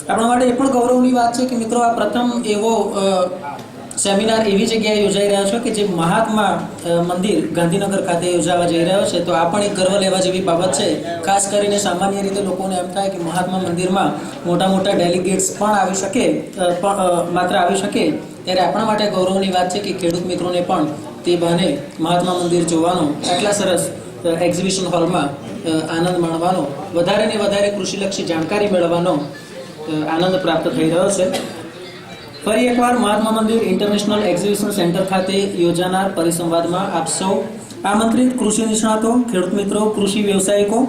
આપણા માટે એ પણ ગૌરવની વાત છે કે મિત્રો આ પ્રથમ એવો સેમિનાર એવી જગ્યાએ યોજાઈ રહ્યો છે કે જે મહાત્મા મંદિર ગાંધીનગર ખાતે યોજાવા જઈ રહ્યો છે. તો આ પણ એક ગર્વ લેવા જેવી બાબત છે. ખાસ કરીને સામાન્ય રીતે લોકોને એમ થાય કે મહાત્મા મંદિરમાં મોટા મોટા ડેલિગેટ્સ પણ આવી શકે, માત્ર આવી શકે, ત્યારે આપણા માટે ગૌરવની વાત છે કે ખેડૂત મિત્રોને પણ તે બહાને મહાત્મા મંદિર જોવાનો, આટલા સરસ એક્ઝિબિશન હોલમાં આનંદ માણવાનો, વધારે ને વધારે કૃષિલક્ષી જાણકારી મેળવવાનો આનંદ પ્રાપ્ત થઈ રહ્યો છે. ફરી એકવાર Mahatma Mandir international exhibition centre ખાતે યોજાનાર પરિસંવાદમાં આપ સૌ આમંત્રિત કૃષિ નિષ્ણાતો, ખેડૂત મિત્રો, કૃષિ વ્યવસાયિકો,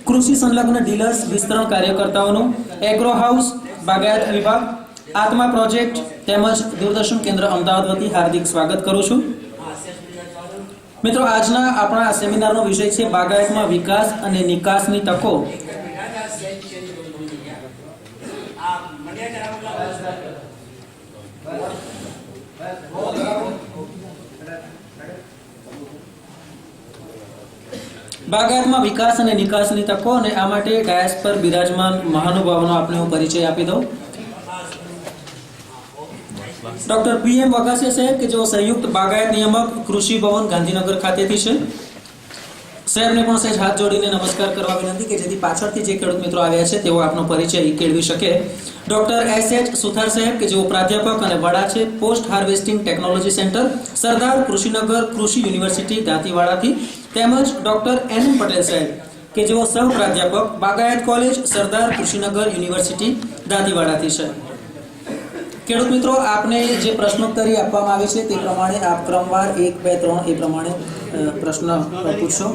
કૃષિ સંલગ્ન ડીલર્સ, વિસ્તરણ કાર્યકર્તાઓનું એગ્રો હાઉસ, બાગાયત વિભાગ, આત્મા પ્રોજેક્ટ તેમજ દૂરદર્શન કેન્દ્ર અમદાવાદ વતી હાર્દિક સ્વાગત કરું છું. મિત્રો, આજના આપણા સેમિનારનો વિષય છે બાગાયતમાં વિકાસ અને નિકાસની તકો. બાગાયતમાં વિકાસ અને નિકાસની તકો, અને આ માટે ડાયસ પર બિરાજમાન મહાનુભાવોનો આપણે હું પરિચય આપી દઉં. ડોક્ટર PM વઘાસિયા સાહેબ કે જેઓ સંયુક્ત બાગાયત નિયામક કૃષિ ભવન ગાંધીનગર ખાતેથી છે. સાહેબને પણ સહેજ હાથ જોડીને નમસ્કાર કરવા વિનંતી કે જેથી પાછળથી જે ખેડૂત મિત્રો આવ્યા છે તેઓ આપનો પરિચય કેળવી શકે. ડોક્ટર SH સુથાર સાહેબ કે જેઓ પ્રાધ્યાપક અને વડા છે પોસ્ટ હાર્વેસ્ટિંગ ટેકનોલોજી સેન્ટર, સરદાર કૃષિનગર કૃષિ યુનિવર્સિટી દાંતીવાડાથી, તેમજ ડોક્ટર NM પટેલ સાહેબ કે જેઓ સહ પ્રાધ્યાપક બાગાયત કોલેજ સરદાર કૃષિનગર યુનિવર્સિટી દાંતીવાડાથી છે. ખેડૂત મિત્રો, આપને જે પ્રશ્નોત્તરી આપવામાં આવી છે તે પ્રમાણે આપ ક્રમવાર 1, 2, 3 એ પ્રમાણે પ્રશ્ન પૂછશો.